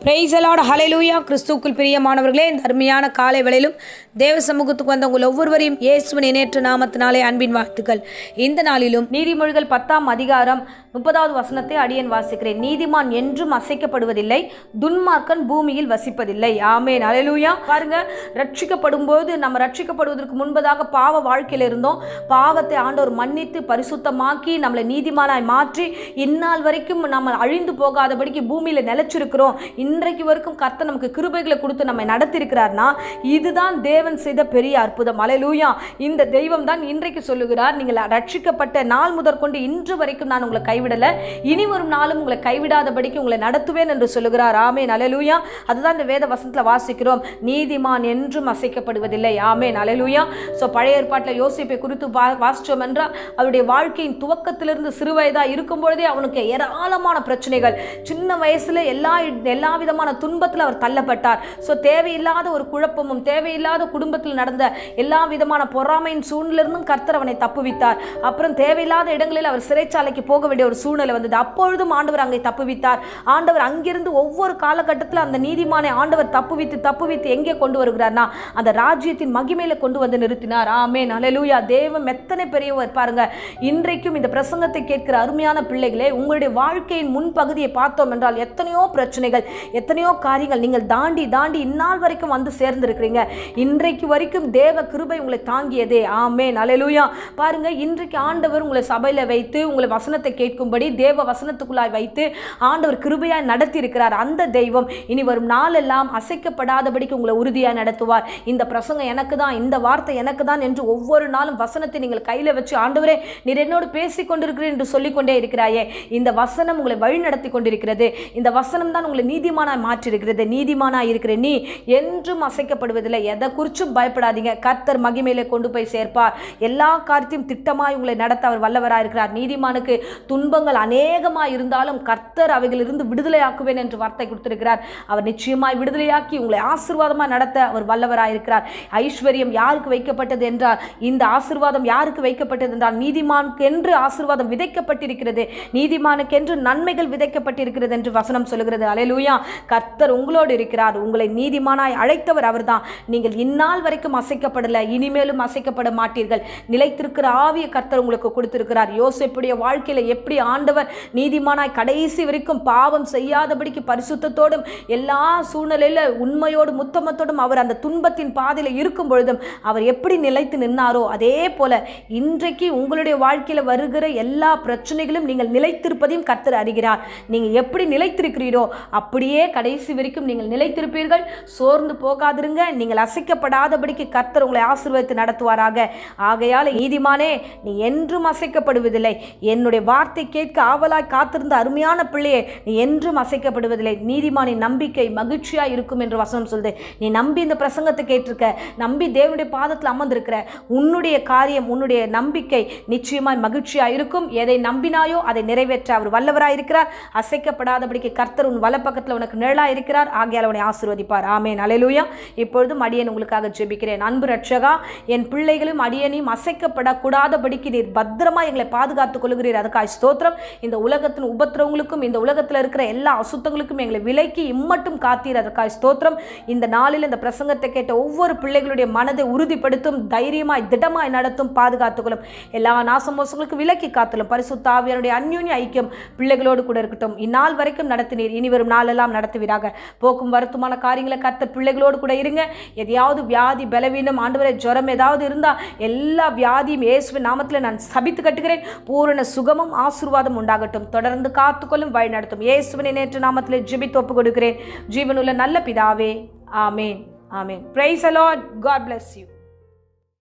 Price the Lord, ஹல்லேலூயா. கிறிஸ்துவுக்குள் பிரியமானவர்களே, இந்த அருமையான காலை வேளையிலும் தேவ சமூகத்துக்கு வந்த உங்கள் ஒவ்வொருவரையும் இயேசுவின் இணையற்ற நாமத்தினாலே அன்பின் வாழ்த்துக்கள். இந்த நாளிலும் நீதிமொழிகள் 10ஆம் அதிகாரம் 30வது வசனத்தை அடியேன் வாசிக்கிறேன். நீதிமான் என்றும் அசைக்கப்படுவதில்லை, துன்மார்க்கன் பூமியில் வசிப்பதில்லை. ஆமென், ஹல்லேலூயா. பாருங்க, ரட்சிக்கப்படும் போது நம்ம ரட்சிக்கப்படுவதற்கு முன்பதாக பாவ வாழ்க்கையில் இருந்தோம். பாவத்தை ஆண்டவர் மன்னித்து பரிசுத்தமாக்கி நம்மளை நீதிமானாய் மாற்றி இந்நாள் வரைக்கும் நம்ம அழிந்து போகாதபடிக்கு பூமியில நிலைச்சிருக்கிறோம். இன்றைக்கு வரைக்கும் கர்த்தர் நமக்கு கிருபைகளை கொடுத்து நம்மை நடத்திருக்கிறார்னா இதுதான் தேவன் செய்த பெரிய அற்புதம். ஹல்லேலூயா. இந்த தெய்வம் தான் இன்றைக்கு சொல்லுகிறார், நீங்கள் ரட்சிக்கப்பட்ட நாள் முதற்கொண்டு இன்று வரைக்கும் நான் உங்களை கைவிடல, இனி வரும் நாளும் உங்களை கைவிடாதபடிக்கு உங்களை நடத்துவேன் என்று சொல்லுகிறார். ஆமென், ஹல்லேலூயா. அதுதான் இந்த வேத வசனத்தில் வாசிக்கிறோம், நீதிமான் என்றும் அசைக்கப்படுவதில்லை. ஆமென், ஹல்லேலூயா. ஸோ பழைய ஏற்பாட்டில் யோசேப்பை குறித்து வாசித்தோம் என்றால் அவருடைய வாழ்க்கையின் துவக்கத்திலிருந்து சிறு வயதா இருக்கும் பொழுதே அவனுக்கு ஏராளமான பிரச்சனைகள், சின்ன வயசுல எல்லா விதமான துன்பத்தில் அவர் தள்ளப்பட்டார். ஸோ தேவையில்லாத ஒரு குழப்பமும் தேவையில்லாத குடும்பத்தில் நடந்த எல்லா விதமான பொறாமையின் சூழ்நிலிருந்தும் கர்த்தர் அவனை தப்புவித்தார். அப்புறம் தேவையில்லாத இடங்களில் அவர் சிறைச்சாலைக்கு போக வேண்டிய ஒரு சூழ்நிலை வந்தது. அப்பொழுதும் ஆண்டவர் அங்கே தப்புவித்தார். ஆண்டவர் அங்கிருந்து ஒவ்வொரு காலகட்டத்தில் அந்த நீதிமானை ஆண்டவர் தப்புவித்து எங்கே கொண்டு வருகிறார்னா அந்த ராஜ்யத்தின் மகிமையில கொண்டு வந்து நிறுத்தினார். ஆமென், ஹல்லேலூயா. தேவன் எத்தனை பெரியவர் பாருங்க. இன்றைக்கும் இந்த பிரசங்கத்தை கேட்கிற அருமையான பிள்ளைகளே, உங்களுடைய வாழ்க்கையின் முன்பகுதியை பார்த்தோம் என்றால் எத்தனையோ பிரச்சனைகள், எத்தனையோ காரியங்கள் நீங்கள் தாண்டி இந்நாள் வரைக்கும் வந்து சேர்ந்திருக்கிறீங்க. இன்றைக்கு வரைக்கும் தேவ கிருபை உங்களை தாங்கியதே. ஆமென், ஹல்லேலூயா. பாருங்க, இன்றைக்கு ஆண்டவர் உங்களை சபையில வைத்து உங்களை வசனத்தை கேட்கும்படி தேவ வசனத்துக்குள்ளாய் வைத்து ஆண்டவர் கிருபையாய் நடத்தி இருக்கிறார். அந்த தெய்வம் இனி வரும் நாளெல்லாம் அசைக்கப்படாதபடிக்கு உங்களை உறுதியாய் நடத்துவார். இந்த பிரசங்கம் எனக்கு தான், இந்த வார்த்தை எனக்கு தான் என்று ஒவ்வொரு நாளும் வசனத்தை நீங்கள் கையில வச்சு, ஆண்டவரே நீர் என்னோடு பேசிக் கொண்டிருக்கிறேன் என்று சொல்லிக்கொண்டே இருக்கிறாயே. இந்த வசனம் உங்களை வழி நடத்தி கொண்டிருக்கிறது. இந்த வசனம் தான் உங்களை நீதிமானாய் மாற்றிருக்கிறது. நீதிமானாய் இருக்கிற நீ என்றும் அசைக்கப்படுவதில்லை. எதை குறிச்சும் பயப்படாதீங்க. கர்த்தர் மகிமையிலே கொண்டு போய் சேர்ப்பார். எல்லா காரியத்தையும் திட்டமாய் உங்களை நடத்த அவர் வல்லவராய் இருக்கிறார். நீதிமானுக்கு துன்பங்கள் அநேகமாய் இருந்தாலும் கர்த்தர் அவைகளிலிருந்து விடுதலையாக்குவேன் என்று வார்த்தை கொடுத்திருக்கிறார். அவர் நிச்சயமாய் விடுதலையாக்கி உங்களை ஆசீர்வாதமாய் நடத்த அவர் வல்லவராய் இருக்கிறார். ஐஸ்வர்யம் யாருக்கு வைக்கப்பட்டது என்றால், இந்த ஆசீர்வாதம் யாருக்கு வைக்கப்பட்டது என்றால் நீதிமானுக்கு என்று ஆசீர்வாதம் விதைக்கப்பட்டிருக்கிறது, நீதிமானுக்கு என்று நன்மைகள் விதைக்கப்பட்டிருக்கிறது என்று வசனம் சொல்லுகிறது. ஹல்லேலூயா. கர்த்தர் உங்களோடு இருக்கிறார். உங்களை நீதிமானாய் அழைத்தவர் அவர்தான். நீங்கள் இந்நாள் வரைக்கும் அசைக்கப்படல, இனிமேலும் அசைக்கப்பட மாட்டீர்கள். நிலைத்திருக்கிற ஆவிய கர்த்தர் உங்களுக்கு கொடுத்திருக்கிறார். யோசேப்புடைய வாழ்க்கையில எப்படி ஆண்டவர் நீதிமானாய் கடைசி வரைக்கும் பாவம் செய்யாதபடிக்கு பரிசுத்தத்தோடும் எல்லா சூழ்நிலையில உண்மையோடும் உத்தமத்தோடும் அவர் அந்த துன்பத்தின் பாதையில இருக்கும் பொழுதும் அவர் எப்படி நிலைத்து நின்னாரோ அதே போல இன்றைக்கு உங்களுடைய வாழ்க்கையில வருகிற எல்லா பிரச்சனைகளும் நீங்கள் நிலைத்திருப்பதையும் கர்த்தர் அறிகிறார். நீங்க எப்படி நிலைத்திருக்கிறீரோ அப்படியே கடைசி வரைக்கும் நீங்கள் நிலைத்திருப்பீர்கள். சோர்ந்து போகாதிருங்க. நீங்கள் அசைக்கப்படாதபடிக்கு கர்த்தர் உங்களை ஆசீர்வதித்து நடத்துவாராக. ஆகையால் நீதிமானே, நீ என்றும் அசைக்கப்படுவதில்லை. என்னுடைய வார்த்தை கேட்க ஆவலாய் காத்திருந்த அருமையான பிள்ளையே, நீ என்றும் அசைக்கப்படுவதில்லை. நீதிமானின் நம்பிக்கை மகிழ்ச்சியா இருக்கும் என்று வசனம் சொல்லுது. நீ நம்பி இந்த பிரசங்கத்தை கேட்டிருக்க, நம்பி தேவனுடைய பாதத்தில் அமர்ந்திருக்கிற, உன்னுடைய காரியம், உன்னுடைய நம்பிக்கை நிச்சயமாய் மகிழ்ச்சியா இருக்கும். எதை நம்பினாயோ அதை நிறைவேற்ற அவர் வல்லவராய் இருக்கிறார். அசைக்கப்படாதபடிக்கு கர்த்தர் உன் வலப்பக்கத்தில் உனக்கு நிழலாய் இருக்கிறார். ஆகையால் அவனை ஆசீர்வதிப்பார். ஆமென், ஹல்லேலூயா. இப்பொழுதும் அடியேன் உங்களுக்காக ஜெபிக்கிறேன். அன்பு ரட்சகா, என் பிள்ளைகளும் அடியனையும் அசைக்கப்படக்கூடாதபடிக்கு நீர் பத்திரமா எங்களை பாதுகாத்துக் கொள்கிறீர். அதுக்காக ஸ்தோத்திரம். இந்த உலகத்தின் உபத்திரவங்களுக்கும் இந்த உலகத்தில் இருக்கிற எல்லா அசுத்தங்களுக்கும் எங்களை விலக்கி இம்மட்டும் காத்தீர். அதுக்காக ஸ்தோத்திரம். இந்த நாளில் இந்த பிரசங்கத்தை கேட்ட ஒவ்வொரு பிள்ளைகளுடைய மனதை உறுதிப்படுத்தும், தைரியமாய் திடமாய் நடத்தும், பாதுகாத்துக்கொள்ளும். எல்லா நாசமோசங்களுக்கு விலக்கி காத்தலும். பரிசுத்த ஆவியானுடைய அந்யோன்ய ஐக்கியம் பிள்ளைகளோடு கூட இருக்கட்டும். இந்நாள் வரைக்கும் நடத்தினீர், இனி வரும் நாளெல்லாம் நடத்துவீராக. போக்கும் வருத்தமான காரியங்களை கர்த்தர் பிள்ளைகளோடு கூட இருங்க. எதையாவது வியாதி, பலவீனம், ஆண்டவரே ஜுரம் ஏதாவது இருந்தா எல்லா வியாதியும் இயேசுவின் நாமத்தில் நான் சபித்து கட்டுகிறேன். பூரண சுகமும் ஆசீர்வாதம் உண்டாகட்டும். தொடர்ந்து காத்துக்கொள்ளும், வழி நடத்தும். இயேசுவின் நேற்று நாமத்தில் ஜெபித்து ஒப்புக் கொடுக்கிறேன். ஜீவனுள்ள நல்ல பிதாவே. ஆமென், ஆமென். Praise the Lord. God bless you.